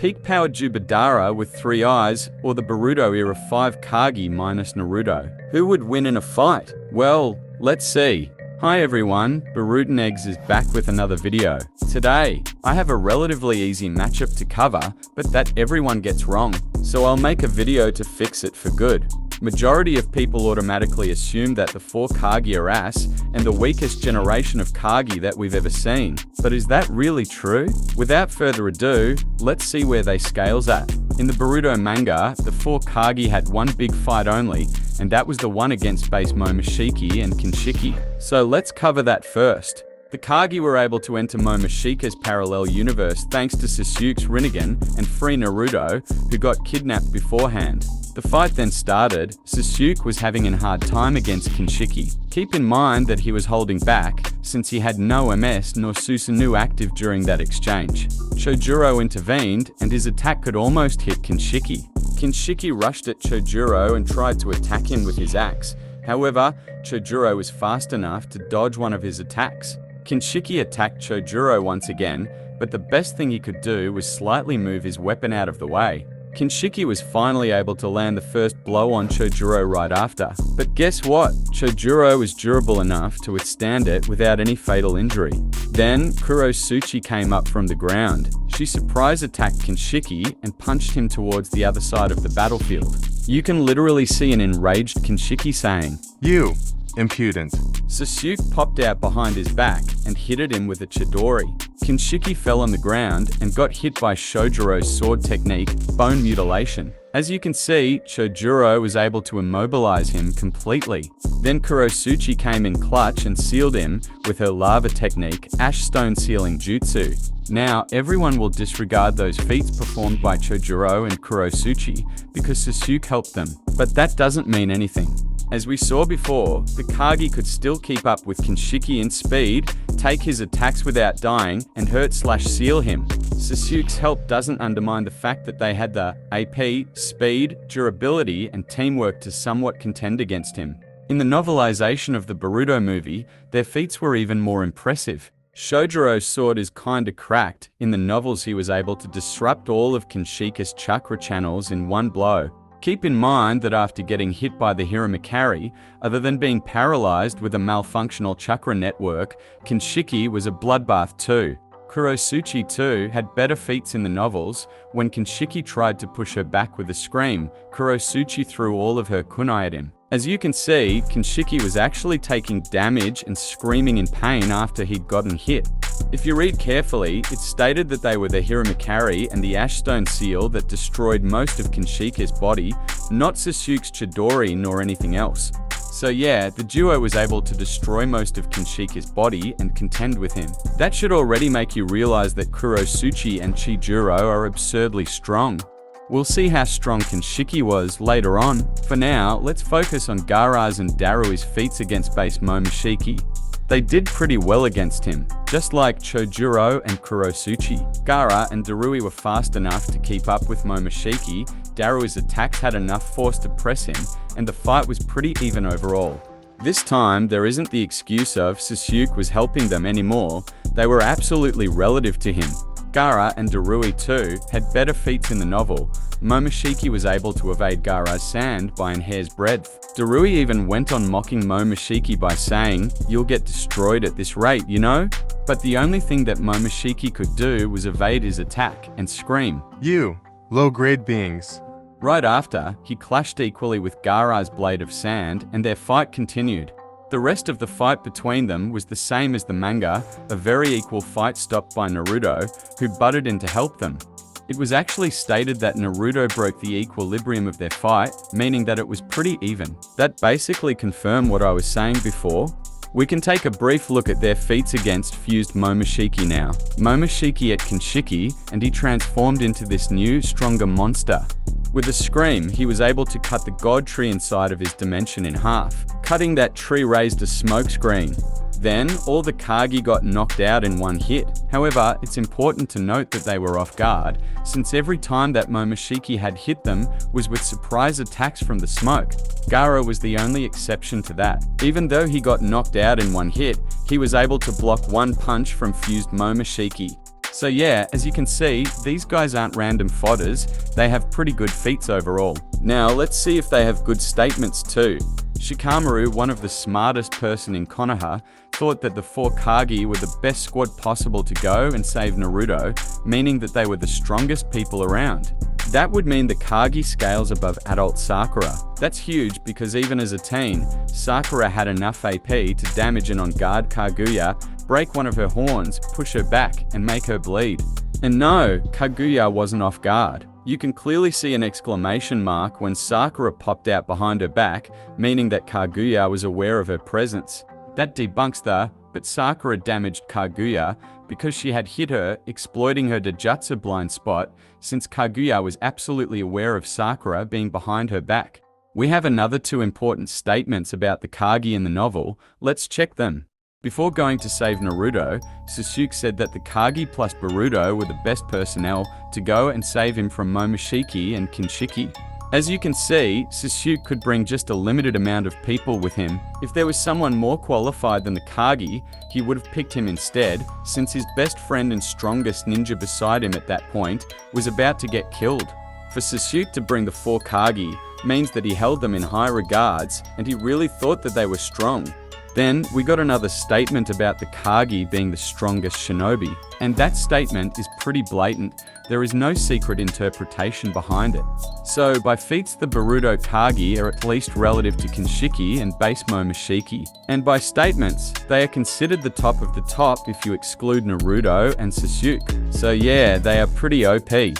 peak-powered Jubidara with 3 eyes, or the Boruto era 5 Kage minus Naruto? Who would win in a fight? Well, let's see. Hi everyone, Borutonegz is back with another video. Today, I have a relatively easy matchup to cover, but that everyone gets wrong, so I'll make a video to fix it for good. Majority of people automatically assume that the 4 Kage are ass and the weakest generation of Kage that we've ever seen. But is that really true? Without further ado, let's see where they scales at. In the Boruto manga, the 4 Kage had one big fight only, and that was the one against base Momoshiki and Kinshiki. So let's cover that first. The Kage were able to enter Momoshika's parallel universe thanks to Sasuke's Rinnegan and free Naruto, who got kidnapped beforehand. The fight then started. Sasuke was having a hard time against Kinshiki. Keep in mind that he was holding back, since he had no MS nor Susanoo active during that exchange. Chojuro intervened, and his attack could almost hit Kinshiki. Kinshiki rushed at Chojuro and tried to attack him with his axe. However, Chojuro was fast enough to dodge one of his attacks. Kinshiki attacked Chojuro once again, but the best thing he could do was slightly move his weapon out of the way. Kinshiki was finally able to land the first blow on Chojuro right after. But guess what? Chojuro was durable enough to withstand it without any fatal injury. Then, Kurotsuki came up from the ground. She surprise attacked Kinshiki and punched him towards the other side of the battlefield. You can literally see an enraged Kinshiki saying, "You, impudent." Sasuke popped out behind his back and hit at him with a Chidori. Kinshiki fell on the ground and got hit by Chojuro's sword technique, bone mutilation. As you can see, Chojuro was able to immobilize him completely. Then Kurotsuki came in clutch and sealed him with her lava technique, ash stone sealing jutsu. Now, everyone will disregard those feats performed by Chojuro and Kurotsuki because Sasuke helped them, but that doesn't mean anything. As we saw before, the Kage could still keep up with Kinshiki in speed, take his attacks without dying, and hurt/seal him. Sasuke's help doesn't undermine the fact that they had the AP, speed, durability, and teamwork to somewhat contend against him. In the novelization of the Boruto movie, their feats were even more impressive. Chojuro's sword is kinda cracked. In the novels, he was able to disrupt all of Kinshiki's chakra channels in one blow. Keep in mind that after getting hit by the Hiramakari, other than being paralyzed with a malfunctional chakra network, Kinshiki was a bloodbath too. Kurotsuki too had better feats in the novels. When Kinshiki tried to push her back with a scream, Kurotsuki threw all of her kunai at him. As you can see, Kinshiki was actually taking damage and screaming in pain after he'd gotten hit. If you read carefully, it's stated that they were the Hiramakari and the Ashstone Seal that destroyed most of Kinshiki's body, not Sasuke's Chidori nor anything else. So yeah, the duo was able to destroy most of Kinshiki's body and contend with him. That should already make you realize that Kurotsuki and Chijuro are absurdly strong. We'll see how strong Kinshiki was later on. For now, let's focus on Gaara's and Darui's feats against base Momoshiki. They did pretty well against him, just like Chojuro and Kurotsuki. Gaara and Darui were fast enough to keep up with Momoshiki, Darui's attacks had enough force to press him, and the fight was pretty even overall. This time, there isn't the excuse of Sasuke was helping them anymore, they were absolutely relative to him. Gaara and Darui too had better feats in the novel. Momoshiki was able to evade Gaara's sand by an hair's breadth. Darui even went on mocking Momoshiki by saying, "You'll get destroyed at this rate, you know?" But the only thing that Momoshiki could do was evade his attack and scream, "You, low-grade beings." Right after, he clashed equally with Gaara's blade of sand and their fight continued. The rest of the fight between them was the same as the manga, a very equal fight stopped by Naruto, who butted in to help them. It was actually stated that Naruto broke the equilibrium of their fight, meaning that it was pretty even. That basically confirmed what I was saying before. We can take a brief look at their feats against fused Momoshiki now. Momoshiki at Kinshiki, and he transformed into this new, stronger monster. With a scream, he was able to cut the god tree inside of his dimension in half. Cutting that tree raised a smoke screen. Then, all the Kage got knocked out in one hit. However, it's important to note that they were off guard, since every time that Momoshiki had hit them was with surprise attacks from the smoke. Gaara was the only exception to that. Even though he got knocked out in one hit, he was able to block one punch from fused Momoshiki. So yeah, as you can see, these guys aren't random fodders, they have pretty good feats overall. Now let's see if they have good statements too. Shikamaru, one of the smartest person in Konoha, thought that the 4 Kage were the best squad possible to go and save Naruto, meaning that they were the strongest people around. That would mean the Kage scales above adult Sakura. That's huge because even as a teen, Sakura had enough AP to damage an on-guard Kaguya, break one of her horns, push her back, and make her bleed. And no, Kaguya wasn't off guard. You can clearly see an exclamation mark when Sakura popped out behind her back, meaning that Kaguya was aware of her presence. That debunks the, but Sakura damaged Kaguya because she had hit her, exploiting her Dojutsu blind spot, since Kaguya was absolutely aware of Sakura being behind her back. We have another 2 important statements about the Kage in the novel, let's check them. Before going to save Naruto, Sasuke said that the Kage plus Boruto were the best personnel to go and save him from Momoshiki and Kinshiki. As you can see, Sasuke could bring just a limited amount of people with him. If there was someone more qualified than the Kage, he would have picked him instead, since his best friend and strongest ninja beside him at that point was about to get killed. For Sasuke to bring the 4 Kage means that he held them in high regards, and he really thought that they were strong. Then, we got another statement about the Kage being the strongest shinobi, and that statement is pretty blatant. There is no secret interpretation behind it. So, by feats the Boruto Kage are at least relative to Kinshiki and base Momoshiki. And by statements, they are considered the top of the top if you exclude Naruto and Sasuke. So yeah, they are pretty OP.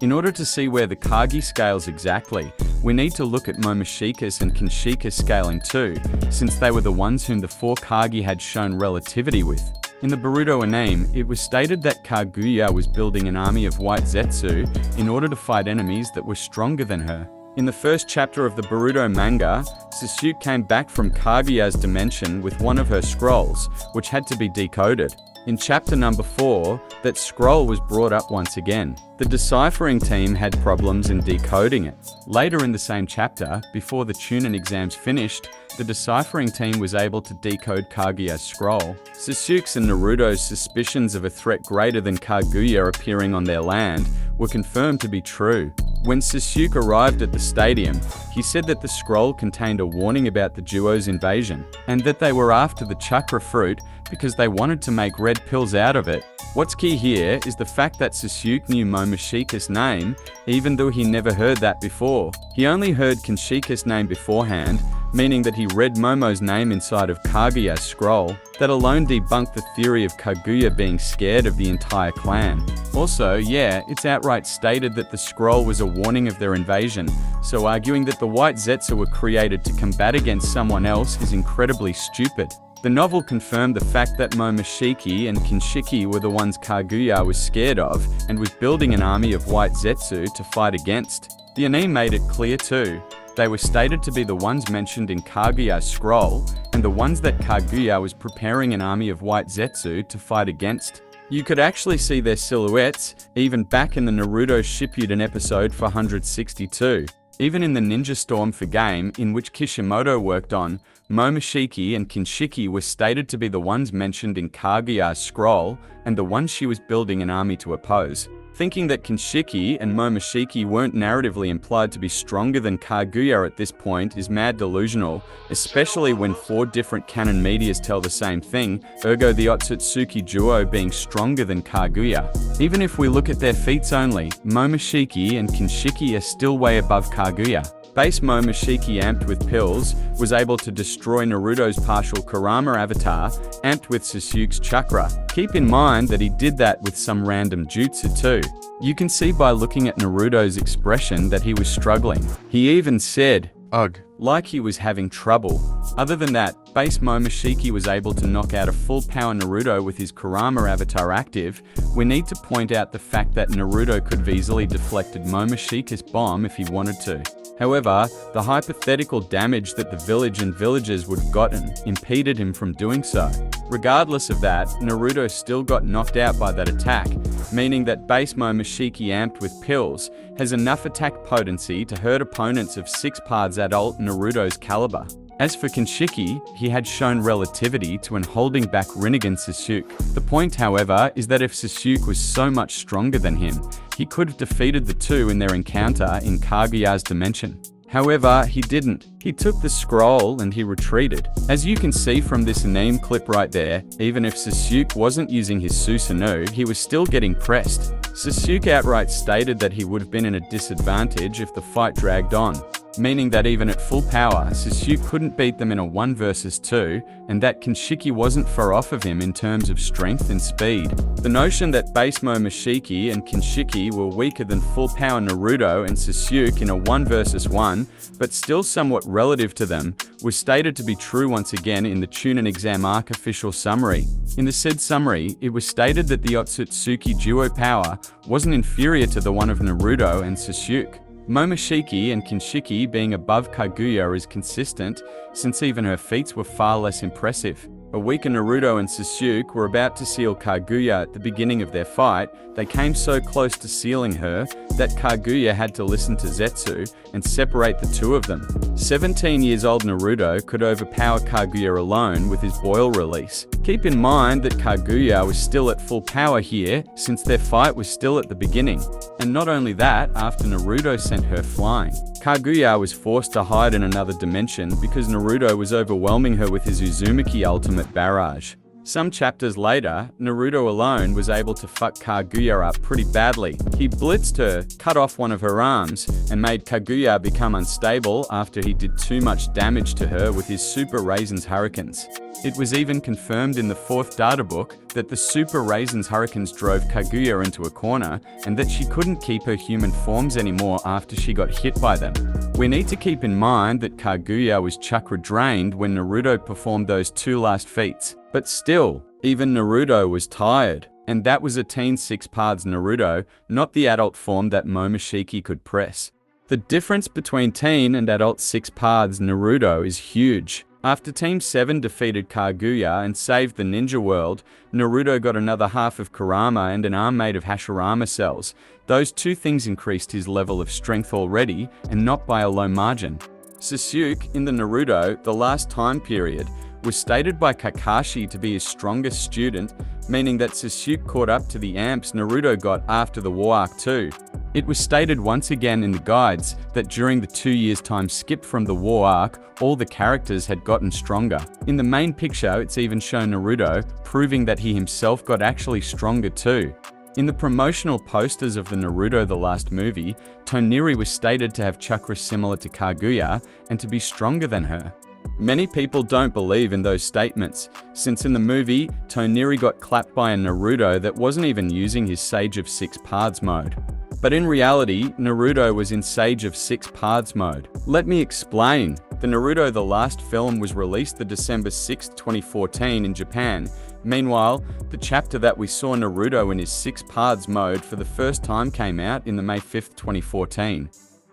In order to see where the Kage scales exactly, we need to look at Momoshiki's and Kinshiki's scaling too, since they were the ones whom the 4 Kage had shown relativity with. In the Boruto anime, it was stated that Kaguya was building an army of white Zetsu in order to fight enemies that were stronger than her. In the first chapter of the Boruto manga, Sasuke came back from Kaguya's dimension with one of her scrolls, which had to be decoded. In chapter number 4, that scroll was brought up once again. The deciphering team had problems in decoding it. Later in the same chapter, before the Chunin exams finished, the deciphering team was able to decode Kaguya's scroll. Sasuke's and Naruto's suspicions of a threat greater than Kaguya appearing on their land were confirmed to be true. When Sasuke arrived at the stadium, he said that the scroll contained a warning about the duo's invasion, and that they were after the chakra fruit because they wanted to make red pills out of it. What's key here is the fact that Sasuke knew Momoshika's name, even though he never heard that before. He only heard Kinshika's name beforehand, meaning that he read Momo's name inside of Kaguya's scroll. That alone debunked the theory of Kaguya being scared of the entire clan. Also, yeah, it's outright stated that the scroll was a warning of their invasion, so arguing that the white Zetsu were created to combat against someone else is incredibly stupid. The novel confirmed the fact that Momoshiki and Kinshiki were the ones Kaguya was scared of and was building an army of white Zetsu to fight against. The anime made it clear too. They were stated to be the ones mentioned in Kaguya's scroll, and the ones that Kaguya was preparing an army of white Zetsu to fight against. You could actually see their silhouettes, even back in the Naruto Shippuden episode 462. Even in the Ninja Storm for Game, in which Kishimoto worked on, Momoshiki and Kinshiki were stated to be the ones mentioned in Kaguya's scroll, and the ones she was building an army to oppose. Thinking that Kinshiki and Momoshiki weren't narratively implied to be stronger than Kaguya at this point is mad delusional, especially when 4 different canon medias tell the same thing, ergo the Otsutsuki duo being stronger than Kaguya. Even if we look at their feats only, Momoshiki and Kinshiki are still way above Kaguya. Base Momoshiki, amped with pills, was able to destroy Naruto's partial Kurama avatar, amped with Sasuke's chakra. Keep in mind that he did that with some random jutsu too. You can see by looking at Naruto's expression that he was struggling. He even said, Ugh. Like he was having trouble. Other than that, base Momoshiki was able to knock out a full power Naruto with his Kurama avatar active. We need to point out the fact that Naruto could have easily deflected Momoshiki's bomb if he wanted to. However, the hypothetical damage that the village and villagers would have gotten impeded him from doing so. Regardless of that, Naruto still got knocked out by that attack, meaning that base Momoshiki, amped with pills, has enough attack potency to hurt opponents of 6 parts adult Naruto's caliber. As for Kinshiki, he had shown relativity to an holding back Rinnegan Sasuke. The point, however, is that if Sasuke was so much stronger than him, he could have defeated the two in their encounter in Kaguya's dimension. However, he didn't. He took the scroll and he retreated. As you can see from this anime clip right there, even if Sasuke wasn't using his Susanoo, he was still getting pressed. Sasuke outright stated that he would have been in a disadvantage if the fight dragged on, meaning that even at full power, Sasuke couldn't beat them in a 1 versus 2, and that Kinshiki wasn't far off of him in terms of strength and speed. The notion that base Momoshiki and Kinshiki were weaker than full power Naruto and Sasuke in a 1 versus 1, but still somewhat relative to them, was stated to be true once again in the Chunin exam arc official summary. In the said summary, it was stated that the Otsutsuki duo power wasn't inferior to the one of Naruto and Sasuke. Momoshiki and Kinshiki being above Kaguya is consistent, since even her feats were far less impressive. A weaker Naruto and Sasuke were about to seal Kaguya at the beginning of their fight. They came so close to sealing her that Kaguya had to listen to Zetsu and separate the two of them. 17 years old Naruto could overpower Kaguya alone with his boil release. Keep in mind that Kaguya was still at full power here, since their fight was still at the beginning. And not only that, after Naruto sent her flying, Kaguya was forced to hide in another dimension because Naruto was overwhelming her with his Uzumaki ultimate barrage. Some chapters later, Naruto alone was able to fuck Kaguya up pretty badly. He blitzed her, cut off one of her arms, and made Kaguya become unstable after he did too much damage to her with his Super Raisen's Hurricanes. It was even confirmed in the 4th data book that the Super Raisen's Hurricanes drove Kaguya into a corner and that she couldn't keep her human forms anymore after she got hit by them. We need to keep in mind that Kaguya was chakra drained when Naruto performed those 2 last feats. But still, even Naruto was tired. And that was a teen 6 paths Naruto, not the adult form that Momoshiki could press. The difference between teen and adult 6 paths Naruto is huge. After Team 7 defeated Kaguya and saved the ninja world, Naruto got another half of Kurama and an arm made of Hashirama cells. Those 2 things increased his level of strength already, and not by a low margin. Sasuke, in the Naruto, the last time period, was stated by Kakashi to be his strongest student, meaning that Sasuke caught up to the amps Naruto got after the War Arc 2. It was stated once again in the guides that during the 2 years time skip from the War Arc, all the characters had gotten stronger. In the main picture, it's even shown Naruto, proving that he himself got actually stronger too. In the promotional posters of the Naruto The Last Movie, Toneri was stated to have chakra similar to Kaguya and to be stronger than her. Many people don't believe in those statements, since in the movie, Toneri got clapped by a Naruto that wasn't even using his Sage of 6 Paths mode. But in reality, Naruto was in Sage of 6 Paths mode. Let me explain. The Naruto The Last film was released the December 6, 2014 in Japan. Meanwhile, the chapter that we saw Naruto in his 6 Paths mode for the first time came out in the May 5, 2014.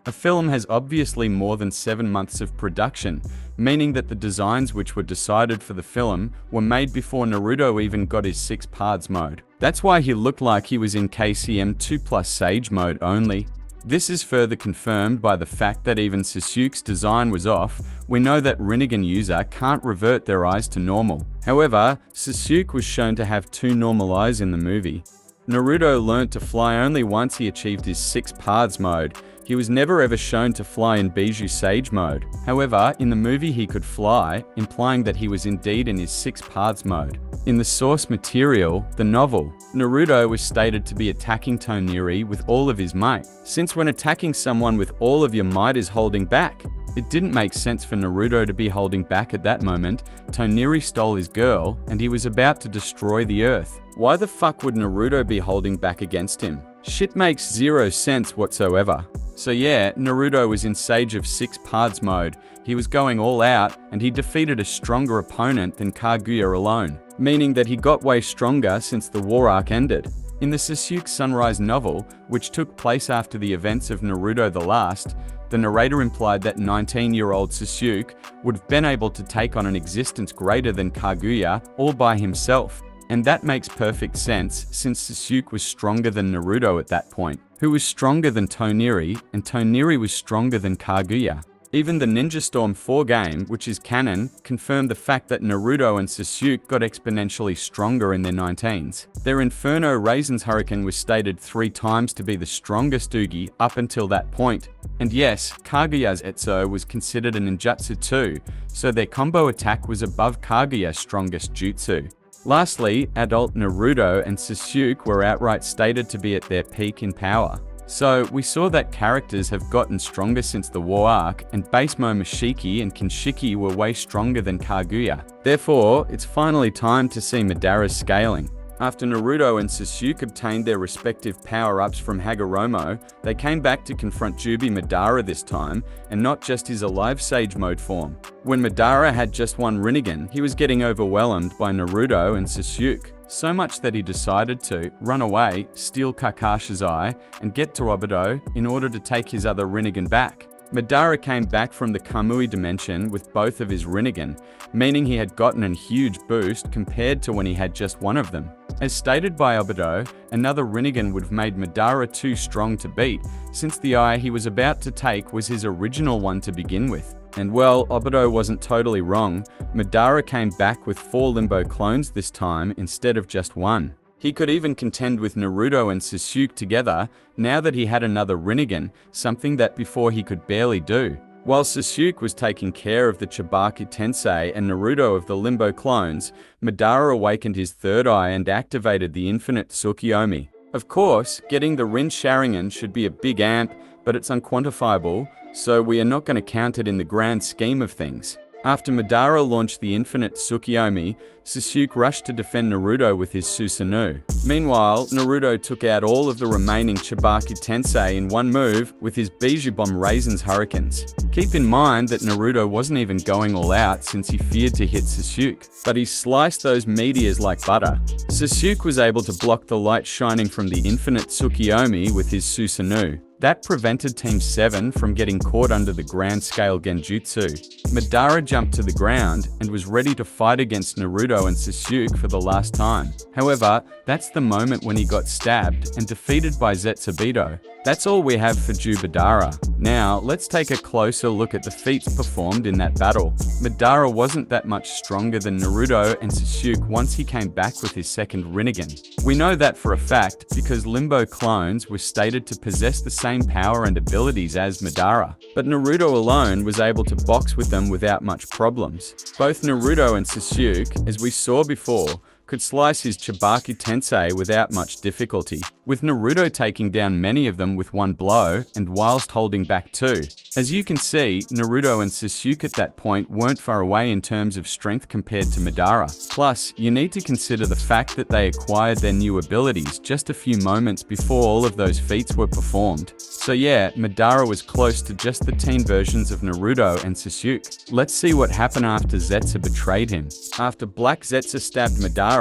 A film has obviously more than 7 months of production, meaning that the designs which were decided for the film were made before Naruto even got his 6 Paths mode. That's why he looked like he was in KCM 2+ Sage mode only. This is further confirmed by the fact that even Sasuke's design was off. We know that Rinnegan user can't revert their eyes to normal. However, Sasuke was shown to have 2 normal eyes in the movie. Naruto learnt to fly only once he achieved his 6 Paths mode. He was never ever shown to fly in Bijou Sage mode. However, in the movie he could fly, implying that he was indeed in his 6 Paths mode. In the source material, the novel, Naruto was stated to be attacking Toneri with all of his might. Since when attacking someone with all of your might is holding back, it didn't make sense for Naruto to be holding back at that moment. Toneri stole his girl, and he was about to destroy the earth. Why the fuck would Naruto be holding back against him? Shit makes 0 sense whatsoever. So yeah, Naruto was in Sage of 6 Paths mode. He was going all out, and he defeated a stronger opponent than Kaguya alone, meaning that he got way stronger since the War Arc ended. In the Sasuke Sunrise novel, which took place after the events of Naruto the Last, the narrator implied that 19-year-old Sasuke would have been able to take on an existence greater than Kaguya all by himself. And that makes perfect sense, since Sasuke was stronger than Naruto at that point, who was stronger than Toneri, and Toneri was stronger than Kaguya. Even the Ninja Storm 4 game, which is canon, confirmed the fact that Naruto and Sasuke got exponentially stronger in their 19s. Their Inferno Raisins Hurricane was stated 3 times to be the strongest Ugi up until that point. And yes, Kaguya's Etso was considered a ninjutsu too, so their combo attack was above Kaguya's strongest jutsu. Lastly, adult Naruto and Sasuke were outright stated to be at their peak in power. So, we saw that characters have gotten stronger since the war arc, and base Momoshiki and Kinshiki were way stronger than Kaguya. Therefore, it's finally time to see Madara's scaling. After Naruto and Sasuke obtained their respective power-ups from Hagoromo, they came back to confront Jubi Madara this time, and not just his Alive Sage mode form. When Madara had just one Rinnegan, he was getting overwhelmed by Naruto and Sasuke. So much that he decided to run away, steal Kakashi's eye, and get to Obito in order to take his other Rinnegan back. Madara came back from the Kamui dimension with both of his Rinnegan, meaning he had gotten a huge boost compared to when he had just one of them. As stated by Obito, another Rinnegan would have made Madara too strong to beat, since the eye he was about to take was his original one to begin with. And well, Obito wasn't totally wrong. Madara came back with 4 Limbo clones this time instead of just one. He could even contend with Naruto and Sasuke together, now that he had another Rinnegan, something that before he could barely do. While Sasuke was taking care of the Chibaki Tensei and Naruto of the Limbo clones, Madara awakened his third eye and activated the infinite Tsukiyomi. Of course, getting the Rin Sharingan should be a big amp, but it's unquantifiable, so we are not going to count it in the grand scheme of things. After Madara launched the infinite Tsukiyomi, Sasuke rushed to defend Naruto with his Susanoo. Meanwhile, Naruto took out all of the remaining Chibaki Tensei in one move with his Bijou Bomb Raisins Hurricanes. Keep in mind that Naruto wasn't even going all out since he feared to hit Sasuke, but he sliced those meteors like butter. Sasuke was able to block the light shining from the infinite Tsukiyomi with his Susanoo. That prevented Team 7 from getting caught under the Grand Scale Genjutsu. Madara jumped to the ground and was ready to fight against Naruto and Sasuke for the last time. However, that's the moment when he got stabbed and defeated by Zetsubido. That's all we have for Madara. Now, let's take a closer look at the feats performed in that battle. Madara wasn't that much stronger than Naruto and Sasuke once he came back with his second Rinnegan. We know that for a fact because Limbo clones were stated to possess the same power and abilities as Madara. But Naruto alone was able to box with them without much problems. Both Naruto and Sasuke, as we saw before, could slice his Chibaki Tensei without much difficulty, with Naruto taking down many of them with one blow and whilst holding back 2. As you can see, Naruto and Sasuke at that point weren't far away in terms of strength compared to Madara. Plus, you need to consider the fact that they acquired their new abilities just a few moments before all of those feats were performed. So yeah, Madara was close to just the teen versions of Naruto and Sasuke. Let's see what happened after Zetsu betrayed him. After Black Zetsu stabbed Madara,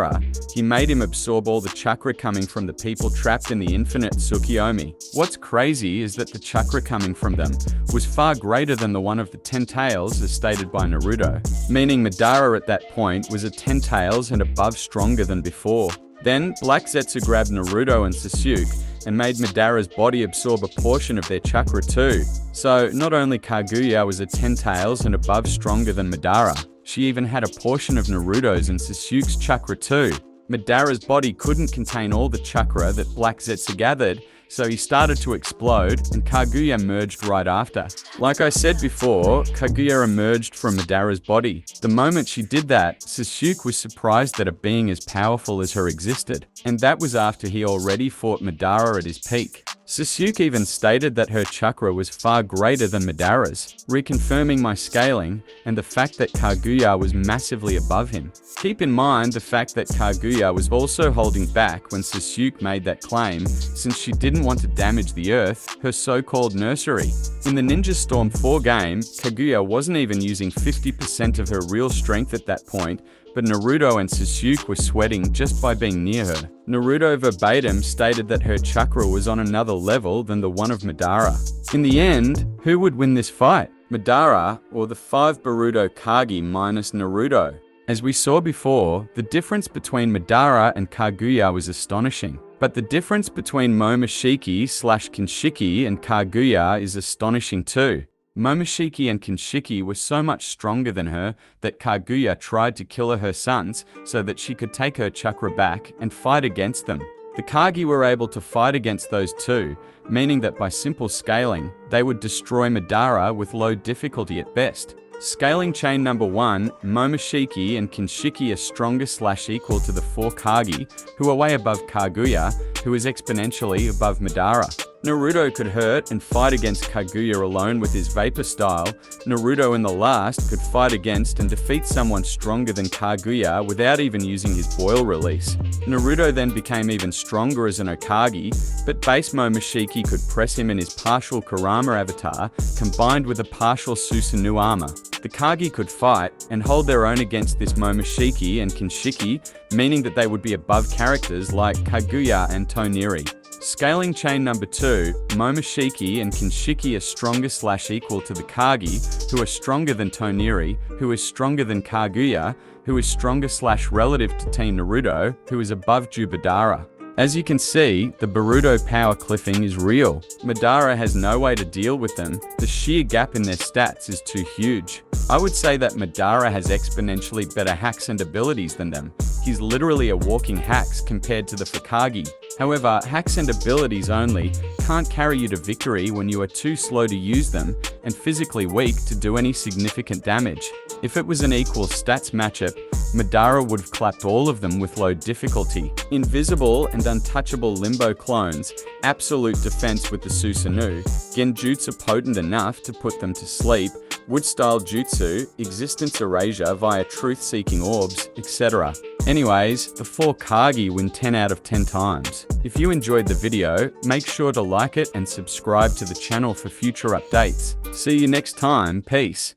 he made him absorb all the chakra coming from the people trapped in the infinite Tsukiyomi. What's crazy is that the chakra coming from them was far greater than the one of the 10 tails as stated by Naruto, meaning Madara at that point was a 10 tails and above stronger than before. Then, Black Zetsu grabbed Naruto and Sasuke and made Madara's body absorb a portion of their chakra too. So, not only Kaguya was a 10 tails and above stronger than Madara, she even had a portion of Naruto's and Sasuke's chakra too. Madara's body couldn't contain all the chakra that Black Zetsu gathered, so he started to explode, and Kaguya merged right after. Like I said before, Kaguya emerged from Madara's body. The moment she did that, Sasuke was surprised that a being as powerful as her existed, and that was after he already fought Madara at his peak. Sasuke even stated that her chakra was far greater than Madara's, reconfirming my scaling and the fact that Kaguya was massively above him. Keep in mind the fact that Kaguya was also holding back when Sasuke made that claim, since she didn't want to damage the Earth, her so-called nursery. In the Ninja Storm 4 game, Kaguya wasn't even using 50% of her real strength at that point, but Naruto and Sasuke were sweating just by being near her. Naruto verbatim stated that her chakra was on another level than the one of Madara. In the end, who would win this fight? Madara or the 5 Boruto Kage minus Naruto? As we saw before, the difference between Madara and Kaguya was astonishing. But the difference between Momoshiki/Kinshiki and Kaguya is astonishing too. Momoshiki and Kinshiki were so much stronger than her that Kaguya tried to kill her sons so that she could take her chakra back and fight against them. The Kage were able to fight against those two, meaning that by simple scaling, they would destroy Madara with low difficulty at best. Scaling chain number 1, Momoshiki and Kinshiki are stronger/equal to the 4 Kage, who are way above Kaguya, who is exponentially above Madara. Naruto could hurt and fight against Kaguya alone with his vapor style. Naruto in the last could fight against and defeat someone stronger than Kaguya without even using his boil release. Naruto then became even stronger as an Hokage, but base Momoshiki could press him in his partial Kurama avatar, combined with a partial Susanoo armor. The Kage could fight and hold their own against this Momoshiki and Kinshiki, meaning that they would be above characters like Kaguya and Toneri. Scaling chain number 2, Momoshiki and Kinshiki are stronger/equal to the Kage, who are stronger than Toneri, who is stronger than Kaguya, who is stronger/relative to Team Naruto, who is above Madara. As you can see, the Boruto power cliffing is real. Madara has no way to deal with them. The sheer gap in their stats is too huge. I would say that Madara has exponentially better hacks and abilities than them. He's literally a walking hacks compared to the Hokage. However, hacks and abilities only can't carry you to victory when you are too slow to use them and physically weak to do any significant damage. If it was an equal stats matchup, Madara would have clapped all of them with low difficulty. Invisible and untouchable limbo clones, absolute defense with the Susanoo, genjutsu potent enough to put them to sleep, wood-style jutsu, existence erasure via truth-seeking orbs, etc. Anyways, the 4 Kage win 10 out of 10 times. If you enjoyed the video, make sure to like it and subscribe to the channel for future updates. See you next time, peace.